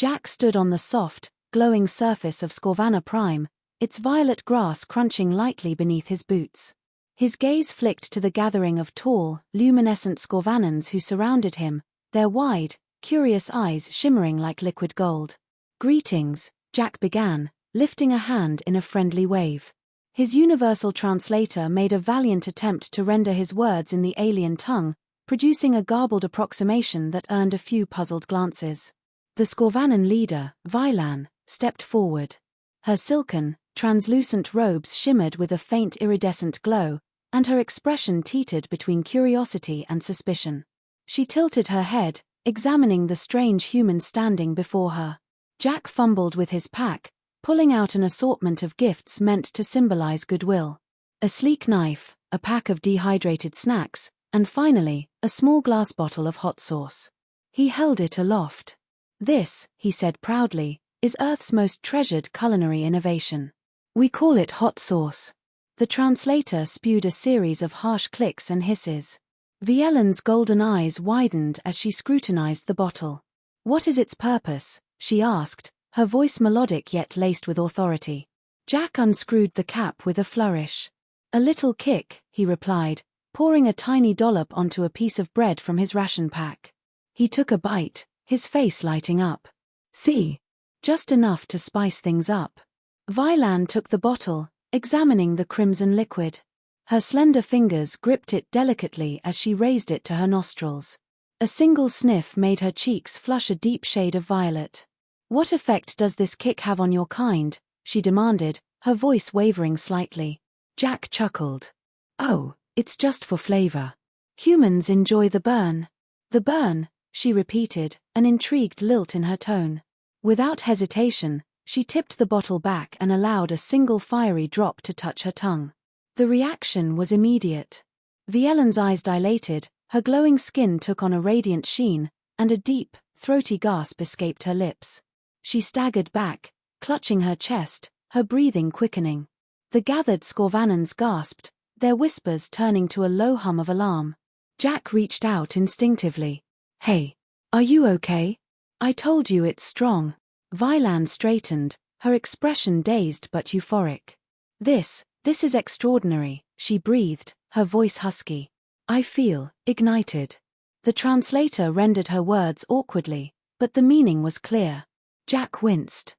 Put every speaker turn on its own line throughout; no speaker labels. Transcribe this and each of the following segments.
Jack stood on the soft, glowing surface of Scorvana Prime, its violet grass crunching lightly beneath his boots. His gaze flicked to the gathering of tall, luminescent Scorvanans who surrounded him, their wide, curious eyes shimmering like liquid gold. "Greetings," Jack began, lifting a hand in a friendly wave. His universal translator made a valiant attempt to render his words in the alien tongue, producing a garbled approximation that earned a few puzzled glances. The Scorvanan leader, Vylan, stepped forward. Her silken, translucent robes shimmered with a faint iridescent glow, and her expression teetered between curiosity and suspicion. She tilted her head, examining the strange human standing before her. Jack fumbled with his pack, pulling out an assortment of gifts meant to symbolize goodwill. A sleek knife, a pack of dehydrated snacks, and finally, a small glass bottle of hot sauce. He held it aloft. "This," he said proudly, "is Earth's most treasured culinary innovation. We call it hot sauce." The translator spewed a series of harsh clicks and hisses. Vielan's golden eyes widened as she scrutinized the bottle. "What is its purpose?" she asked, her voice melodic yet laced with authority. Jack unscrewed the cap with a flourish. "A little kick," he replied, pouring a tiny dollop onto a piece of bread from his ration pack. He took a bite, his face lighting up. "See? Just enough to spice things up." Vylan took the bottle, examining the crimson liquid. Her slender fingers gripped it delicately as she raised it to her nostrils. A single sniff made her cheeks flush a deep shade of violet. "What effect does this kick have on your kind?" she demanded, her voice wavering slightly. Jack chuckled. "Oh, it's just for flavor. Humans enjoy the burn." "The burn," she repeated, an intrigued lilt in her tone. Without hesitation, she tipped the bottle back and allowed a single fiery drop to touch her tongue. The reaction was immediate. Vielan's eyes dilated, her glowing skin took on a radiant sheen, and a deep, throaty gasp escaped her lips. She staggered back, clutching her chest, her breathing quickening. The gathered Scorvanans gasped, their whispers turning to a low hum of alarm. Jack reached out instinctively. "Hey, are you okay? I told you it's strong." Vylan straightened, her expression dazed but euphoric. This is extraordinary," she breathed, her voice husky. "I feel ignited." The translator rendered her words awkwardly, but the meaning was clear. Jack winced.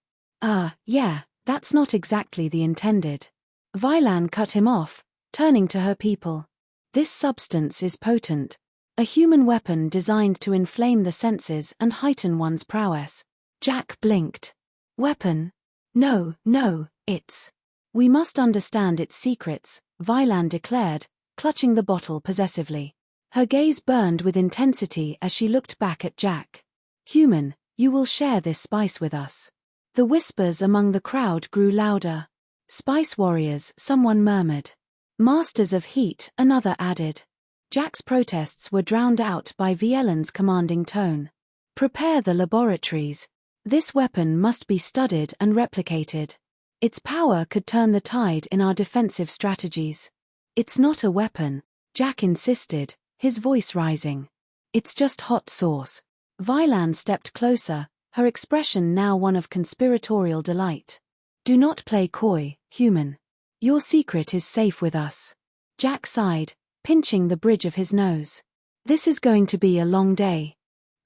Yeah, that's not exactly the intended." Vylan cut him off, turning to her people. "This substance is potent. A human weapon designed to inflame the senses and heighten one's prowess." Jack blinked. "Weapon? No, it's..." "We must understand its secrets," Vylan declared, clutching the bottle possessively. Her gaze burned with intensity as she looked back at Jack. "Human, you will share this spice with us." The whispers among the crowd grew louder. "Spice warriors," someone murmured. "Masters of heat," another added. Jack's protests were drowned out by Vielan's commanding tone. "Prepare the laboratories. This weapon must be studied and replicated. Its power could turn the tide in our defensive strategies." "It's not a weapon," Jack insisted, his voice rising. "It's just hot sauce." Vylan stepped closer, her expression now one of conspiratorial delight. "Do not play coy, human. Your secret is safe with us." Jack sighed, pinching the bridge of his nose. "This is going to be a long day."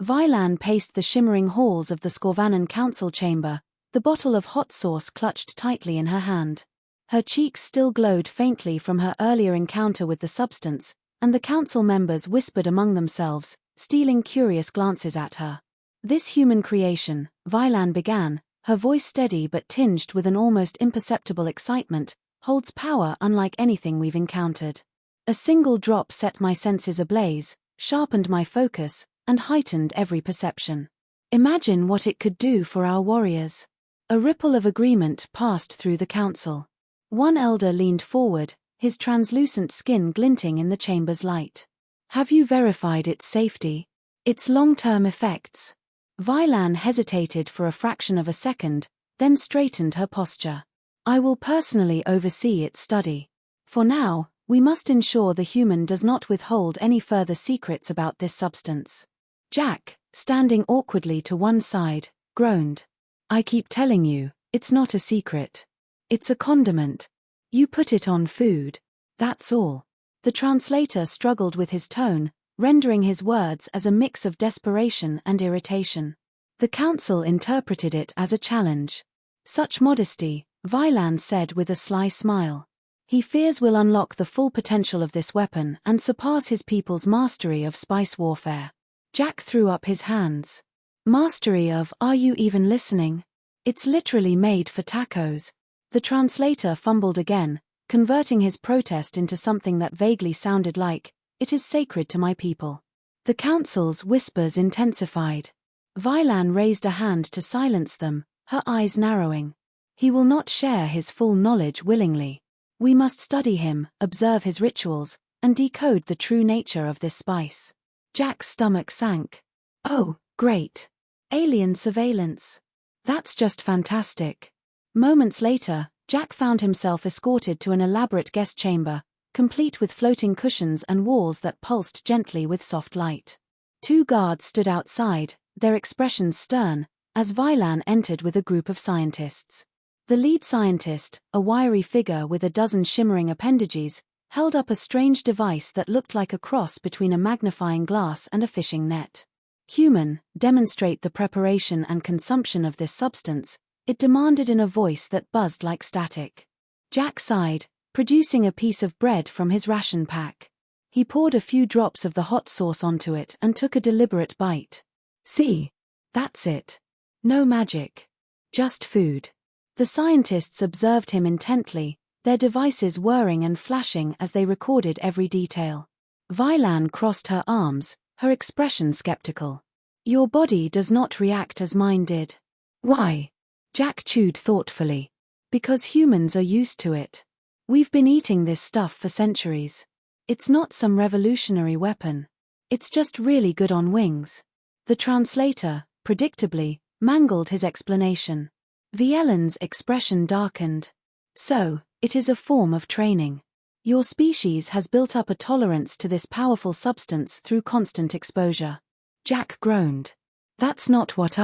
Vylan paced the shimmering halls of the Scorvanan council chamber, the bottle of hot sauce clutched tightly in her hand. Her cheeks still glowed faintly from her earlier encounter with the substance, and the council members whispered among themselves, stealing curious glances at her. "This human creation," Vylan began, her voice steady but tinged with an almost imperceptible excitement, "holds power unlike anything we've encountered. A single drop set my senses ablaze, sharpened my focus, and heightened every perception. Imagine what it could do for our warriors." A ripple of agreement passed through the council. One elder leaned forward, his translucent skin glinting in the chamber's light. "Have you verified its safety? Its long-term effects?" Vylan hesitated for a fraction of a second, then straightened her posture. "I will personally oversee its study. For now, we must ensure the human does not withhold any further secrets about this substance." Jack, standing awkwardly to one side, groaned. I keep telling you, it's not a secret. It's a condiment. You put it on food. That's all. The translator struggled with his tone, rendering his words as a mix of desperation and irritation. The council interpreted it as a challenge. Such modesty, Vylan said with a sly smile. He fears we'll unlock the full potential of this weapon and surpass his people's mastery of spice warfare. Jack threw up his hands. Mastery of, are you even listening? It's literally made for tacos. The translator fumbled again, converting his protest into something that vaguely sounded like, it is sacred to my people. The council's whispers intensified. Vylan raised a hand to silence them, her eyes narrowing. He will not share his full knowledge willingly. We must study him, observe his rituals, and decode the true nature of this spice. Jack's stomach sank. Oh, great. Alien surveillance. That's just fantastic. Moments later, Jack found himself escorted to an elaborate guest chamber, complete with floating cushions and walls that pulsed gently with soft light. 2 guards stood outside, their expressions stern, as Vylan entered with a group of scientists. The lead scientist, a wiry figure with a dozen shimmering appendages, held up a strange device that looked like a cross between a magnifying glass and a fishing net. Human, demonstrate the preparation and consumption of this substance, it demanded in a voice that buzzed like static. Jack sighed, producing a piece of bread from his ration pack. He poured a few drops of the hot sauce onto it and took a deliberate bite. See? That's it. No magic. Just food. The scientists observed him intently, their devices whirring and flashing as they recorded every detail. Vylan crossed her arms, her expression skeptical. Your body does not react as mine did. Why? Jack chewed thoughtfully. Because humans are used to it. We've been eating this stuff for centuries. It's not some revolutionary weapon. It's just really good on wings. The translator, predictably, mangled his explanation. Vielen's expression darkened. So, it is a form of training. Your species has built up a tolerance to this powerful substance through constant exposure. Jack groaned. That's not what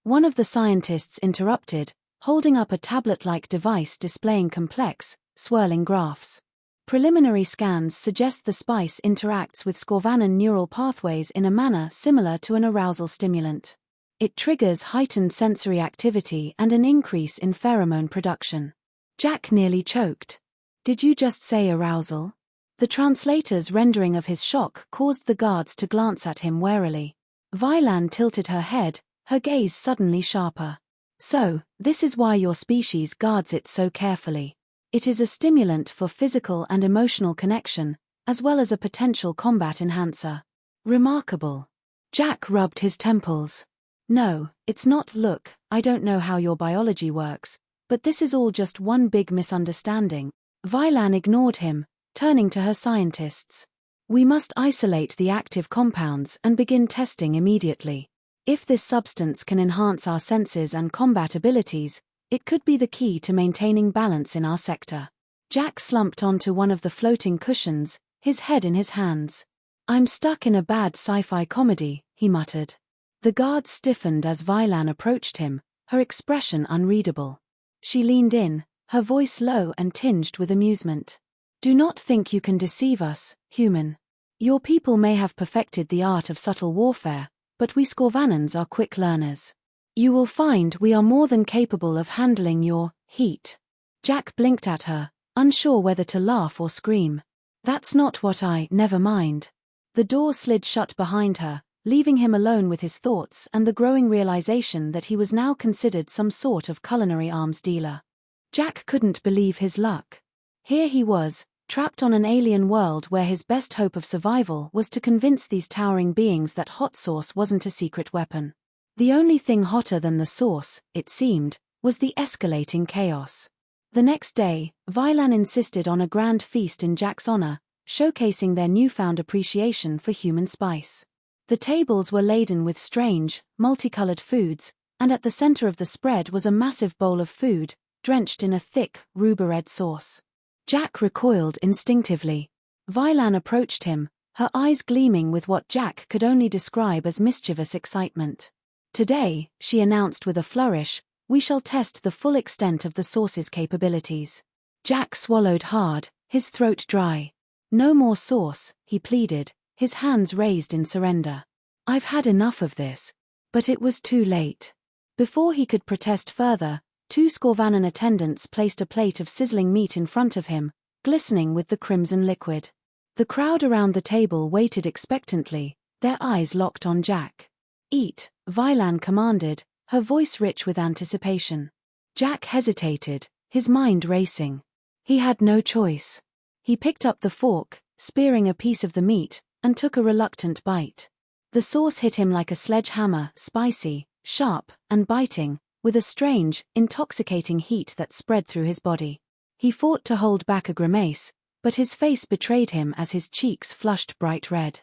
One of the scientists interrupted, holding up a tablet-like device displaying complex, swirling graphs. Preliminary scans suggest the spice interacts with Scorvanan neural pathways in a manner similar to an arousal stimulant. It triggers heightened sensory activity and an increase in pheromone production. Jack nearly choked. Did you just say arousal? The translator's rendering of his shock caused the guards to glance at him warily. Vylan tilted her head, her gaze suddenly sharper. So, this is why your species guards it so carefully. It is a stimulant for physical and emotional connection, as well as a potential combat enhancer. Remarkable. Jack rubbed his temples. No, it's not. Look, I don't know how your biology works, but this is all just one big misunderstanding. Vylan ignored him, turning to her scientists. We must isolate the active compounds and begin testing immediately. If this substance can enhance our senses and combat abilities, it could be the key to maintaining balance in our sector. Jack slumped onto one of the floating cushions, his head in his hands. I'm stuck in a bad sci-fi comedy, he muttered. The guard stiffened as Vylan approached him, her expression unreadable. She leaned in, her voice low and tinged with amusement. Do not think you can deceive us, human. Your people may have perfected the art of subtle warfare, but we Scorvanans are quick learners. You will find we are more than capable of handling your heat. Jack blinked at her, unsure whether to laugh or scream. That's not what never mind. The door slid shut behind her, leaving him alone with his thoughts and the growing realization that he was now considered some sort of culinary arms dealer. Jack couldn't believe his luck. Here he was, trapped on an alien world where his best hope of survival was to convince these towering beings that hot sauce wasn't a secret weapon. The only thing hotter than the sauce, it seemed, was the escalating chaos. The next day, Vylan insisted on a grand feast in Jack's honor, showcasing their newfound appreciation for human spice. The tables were laden with strange, multicolored foods, and at the center of the spread was a massive bowl of food, drenched in a thick, rhubarb sauce. Jack recoiled instinctively. Vylan approached him, her eyes gleaming with what Jack could only describe as mischievous excitement. Today, she announced with a flourish, we shall test the full extent of the source's capabilities. Jack swallowed hard, his throat dry. No more sauce, he pleaded, his hands raised in surrender. I've had enough of this. But it was too late. Before he could protest further, 2 Scorvanan attendants placed a plate of sizzling meat in front of him, glistening with the crimson liquid. The crowd around the table waited expectantly, their eyes locked on Jack. Eat, Vilan commanded, her voice rich with anticipation. Jack hesitated, his mind racing. He had no choice. He picked up the fork, spearing a piece of the meat, and took a reluctant bite. The sauce hit him like a sledgehammer, spicy, sharp, and biting, with a strange, intoxicating heat that spread through his body. He fought to hold back a grimace, but his face betrayed him as his cheeks flushed bright red.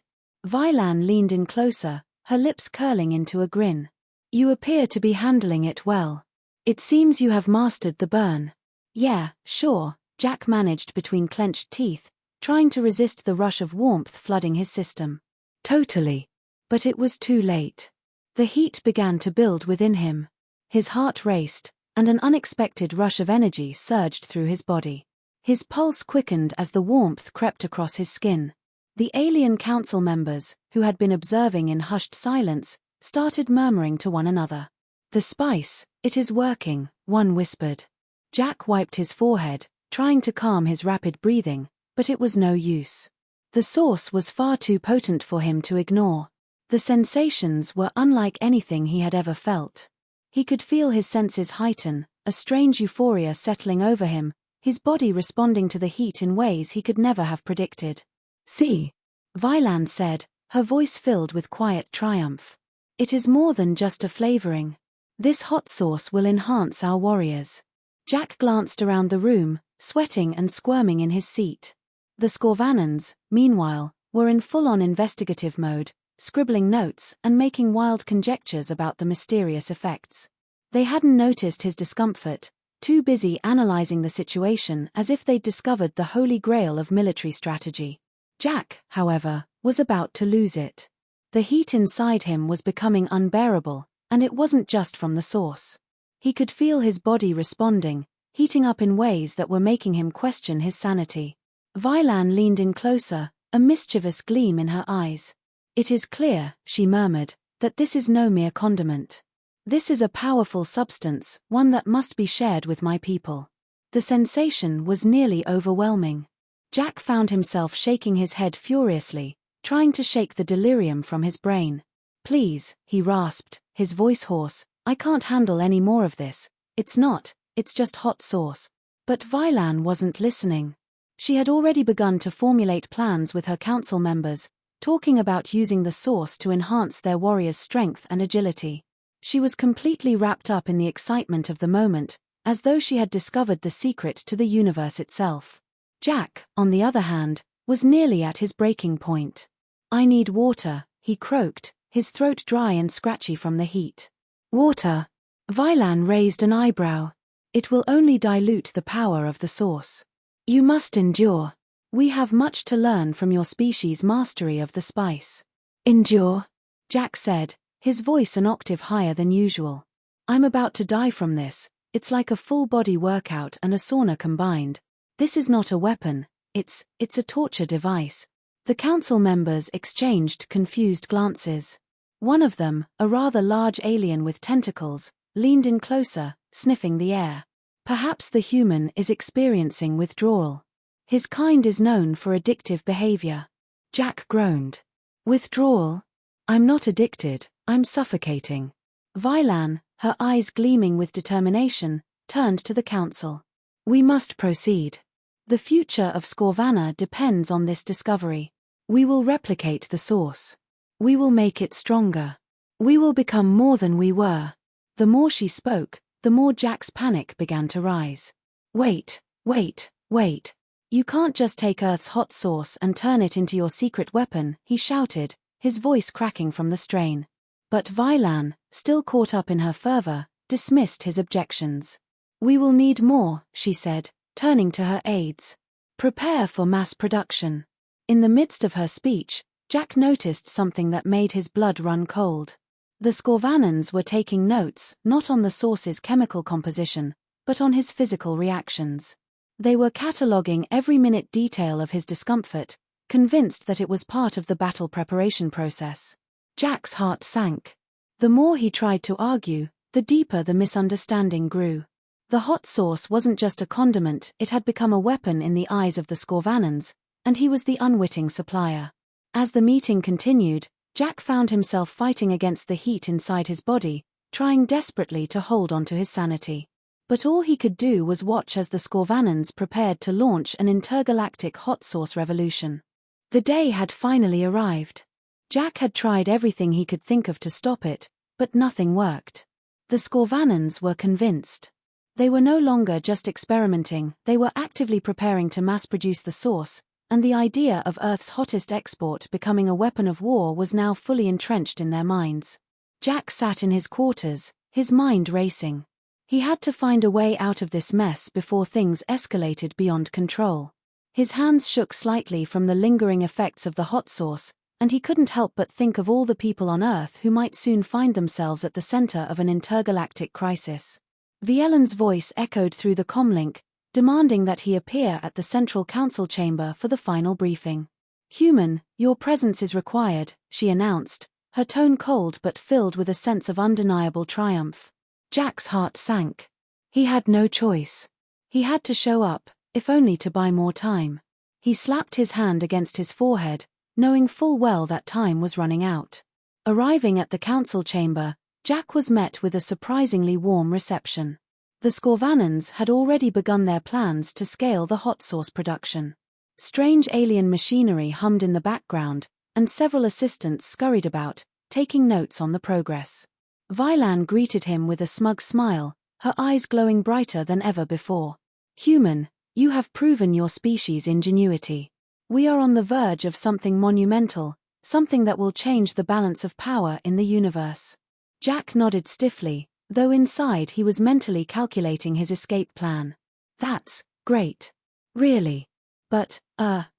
Vilan leaned in closer, her lips curling into a grin. You appear to be handling it well. It seems you have mastered the burn. Yeah, sure, Jack managed between clenched teeth, trying to resist the rush of warmth flooding his system. Totally. But it was too late. The heat began to build within him. His heart raced, and an unexpected rush of energy surged through his body. His pulse quickened as the warmth crept across his skin. The alien council members, who had been observing in hushed silence, started murmuring to one another. The spice, it is working, one whispered. Jack wiped his forehead, trying to calm his rapid breathing, but it was no use. The source was far too potent for him to ignore. The sensations were unlike anything he had ever felt. He could feel his senses heighten, a strange euphoria settling over him, his body responding to the heat in ways he could never have predicted. See, Vilan said, her voice filled with quiet triumph. It is more than just a flavoring. This hot sauce will enhance our warriors. Jack glanced around the room, sweating and squirming in his seat. The Scorvanans, meanwhile, were in full-on investigative mode, scribbling notes and making wild conjectures about the mysterious effects. They hadn't noticed his discomfort, too busy analyzing the situation as if they'd discovered the holy grail of military strategy. Jack, however, was about to lose it. The heat inside him was becoming unbearable, and it wasn't just from the source. He could feel his body responding, heating up in ways that were making him question his sanity. Vilan leaned in closer, a mischievous gleam in her eyes. It is clear, she murmured, that this is no mere condiment. This is a powerful substance, one that must be shared with my people. The sensation was nearly overwhelming. Jack found himself shaking his head furiously, trying to shake the delirium from his brain. Please, he rasped, his voice hoarse, I can't handle any more of this. It's just hot sauce. But Vilan wasn't listening. She had already begun to formulate plans with her council members, talking about using the sauce to enhance their warriors' strength and agility. She was completely wrapped up in the excitement of the moment, as though she had discovered the secret to the universe itself. Jack, on the other hand, was nearly at his breaking point. I need water, he croaked, his throat dry and scratchy from the heat. Water? Vilan raised an eyebrow. It will only dilute the power of the sauce. You must endure. We have much to learn from your species' mastery of the spice. Endure? Jack said, his voice an octave higher than usual. I'm about to die from this. It's like a full-body workout and a sauna combined. This is not a weapon, it's a torture device. The council members exchanged confused glances. One of them, a rather large alien with tentacles, leaned in closer, sniffing the air. Perhaps the human is experiencing withdrawal. His kind is known for addictive behavior. Jack groaned. Withdrawal? I'm not addicted, I'm suffocating. Vilan, her eyes gleaming with determination, turned to the council. We must proceed. The future of Scorvana depends on this discovery. We will replicate the source. We will make it stronger. We will become more than we were. The more she spoke, the more Jack's panic began to rise. Wait. You can't just take Earth's hot sauce and turn it into your secret weapon, he shouted, his voice cracking from the strain. But Vilan, still caught up in her fervor, dismissed his objections. We will need more, she said, turning to her aides. Prepare for mass production. In the midst of her speech, Jack noticed something that made his blood run cold. The Scorvanans were taking notes, not on the source's chemical composition, but on his physical reactions. They were cataloguing every minute detail of his discomfort, convinced that it was part of the battle preparation process. Jack's heart sank. The more he tried to argue, the deeper the misunderstanding grew. The hot sauce wasn't just a condiment, it had become a weapon in the eyes of the Scorvanans, and he was the unwitting supplier. As the meeting continued, Jack found himself fighting against the heat inside his body, trying desperately to hold on to his sanity. But all he could do was watch as the Scorvanans prepared to launch an intergalactic hot sauce revolution. The day had finally arrived. Jack had tried everything he could think of to stop it, but nothing worked. The Scorvanans were convinced. They were no longer just experimenting, they were actively preparing to mass-produce the sauce, and the idea of Earth's hottest export becoming a weapon of war was now fully entrenched in their minds. Jack sat in his quarters, his mind racing. He had to find a way out of this mess before things escalated beyond control. His hands shook slightly from the lingering effects of the hot sauce, and he couldn't help but think of all the people on Earth who might soon find themselves at the center of an intergalactic crisis. Vielan's voice echoed through the comlink, demanding that he appear at the Central Council chamber for the final briefing. "Human, your presence is required," she announced, her tone cold but filled with a sense of undeniable triumph. Jack's heart sank. He had no choice. He had to show up, if only to buy more time. He slapped his hand against his forehead, knowing full well that time was running out. Arriving at the council chamber, Jack was met with a surprisingly warm reception. The Scorvanans had already begun their plans to scale the hot sauce production. Strange alien machinery hummed in the background, and several assistants scurried about, taking notes on the progress. Vielan greeted him with a smug smile, her eyes glowing brighter than ever before. "Human, you have proven your species' ingenuity. We are on the verge of something monumental, something that will change the balance of power in the universe." Jack nodded stiffly, though inside he was mentally calculating his escape plan. "That's great. Really. But,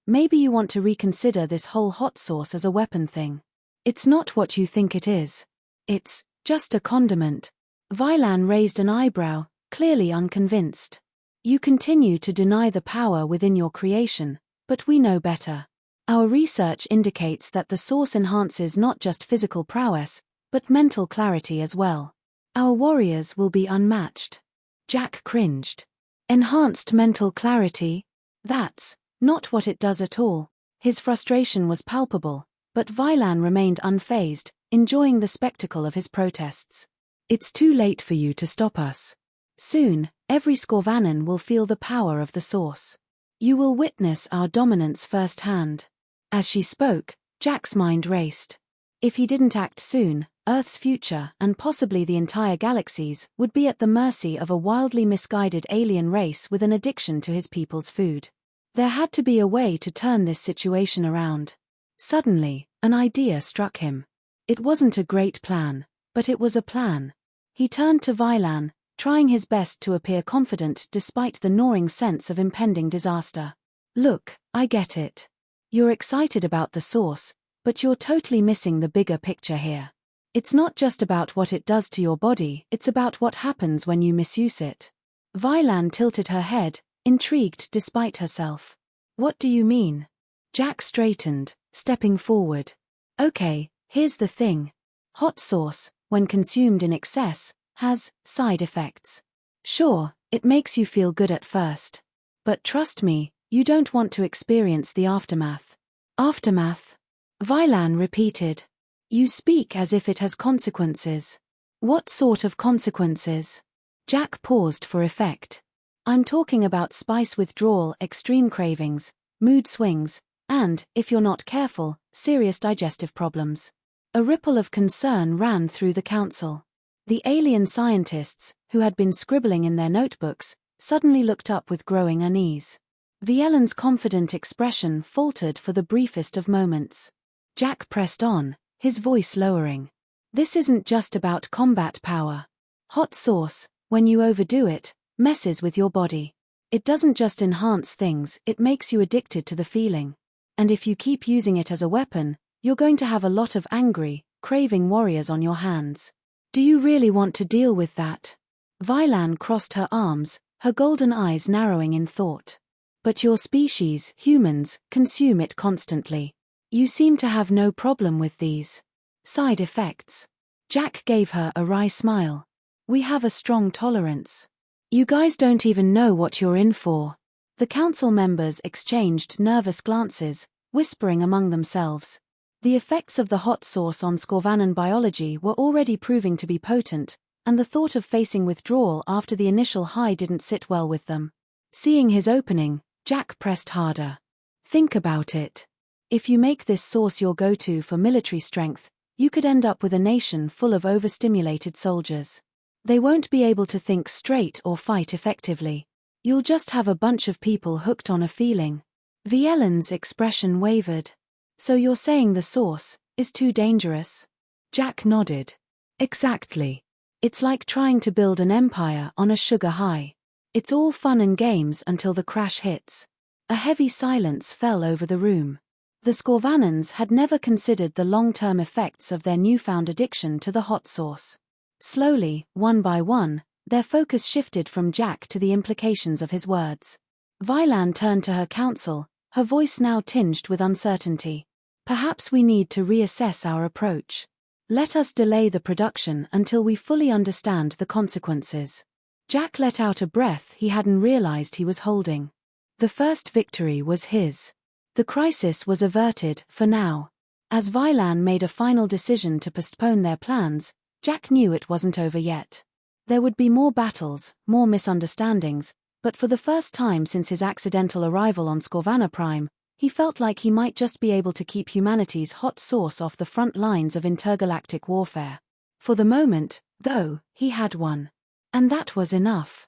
maybe you want to reconsider this whole hot sauce as a weapon thing. It's not what you think it is. It's just a condiment." Vielan raised an eyebrow, clearly unconvinced. "You continue to deny the power within your creation, but we know better. Our research indicates that the sauce enhances not just physical prowess, but mental clarity as well. Our warriors will be unmatched." Jack cringed. "Enhanced mental clarity? That's not what it does at all." His frustration was palpable, but Vielan remained unfazed, enjoying the spectacle of his protests. "It's too late for you to stop us. Soon, every Scorvanan will feel the power of the sauce. You will witness our dominance firsthand." As she spoke, Jack's mind raced. If he didn't act soon, Earth's future, and possibly the entire galaxy's, would be at the mercy of a wildly misguided alien race with an addiction to his people's food. There had to be a way to turn this situation around. Suddenly, an idea struck him. It wasn't a great plan, but it was a plan. He turned to Vielan, trying his best to appear confident despite the gnawing sense of impending disaster. "Look, I get it. You're excited about the sauce, but you're totally missing the bigger picture here. It's not just about what it does to your body, it's about what happens when you misuse it." Vielan tilted her head, intrigued despite herself. "What do you mean?" Jack straightened, stepping forward. "Okay, here's the thing. Hot sauce, when consumed in excess, has side effects. Sure, it makes you feel good at first. But trust me, you don't want to experience the aftermath." "Aftermath?" Vielan repeated. "You speak as if it has consequences." "What sort of consequences?" Jack paused for effect. "I'm talking about spice withdrawal, extreme cravings, mood swings, and, if you're not careful, serious digestive problems." A ripple of concern ran through the council. The alien scientists, who had been scribbling in their notebooks, suddenly looked up with growing unease. Vielan's confident expression faltered for the briefest of moments. Jack pressed on, his voice lowering. "This isn't just about combat power. Hot sauce, when you overdo it, messes with your body. It doesn't just enhance things, it makes you addicted to the feeling. And if you keep using it as a weapon, you're going to have a lot of angry, craving warriors on your hands. Do you really want to deal with that? Vilan crossed her arms, her golden eyes narrowing in thought. But your species, humans, consume it constantly. You seem to have no problem with these side effects. Jack gave her a wry smile. We have a strong tolerance. You guys don't even know what you're in for. The council members exchanged nervous glances, whispering among themselves. The effects of the hot sauce on Scorvanan biology were already proving to be potent, and the thought of facing withdrawal after the initial high didn't sit well with them. Seeing his opening, Jack pressed harder. Think about it. If you make this sauce your go-to for military strength, you could end up with a nation full of overstimulated soldiers. They won't be able to think straight or fight effectively. You'll just have a bunch of people hooked on a feeling. Vielan's expression wavered. So you're saying the sauce is too dangerous? Jack nodded. Exactly. It's like trying to build an empire on a sugar high. It's all fun and games until the crash hits. A heavy silence fell over the room. The Scorvanans had never considered the long-term effects of their newfound addiction to the hot sauce. Slowly, one by one, their focus shifted from Jack to the implications of his words. Vilan turned to her counsel, her voice now tinged with uncertainty. Perhaps we need to reassess our approach. Let us delay the production until we fully understand the consequences. Jack let out a breath he hadn't realized he was holding. The first victory was his. The crisis was averted, for now. As Vilan made a final decision to postpone their plans, Jack knew it wasn't over yet. There would be more battles, more misunderstandings, but for the first time since his accidental arrival on Scorvana Prime, he felt like he might just be able to keep humanity's hot sauce off the front lines of intergalactic warfare. For the moment, though, he had won. And that was enough.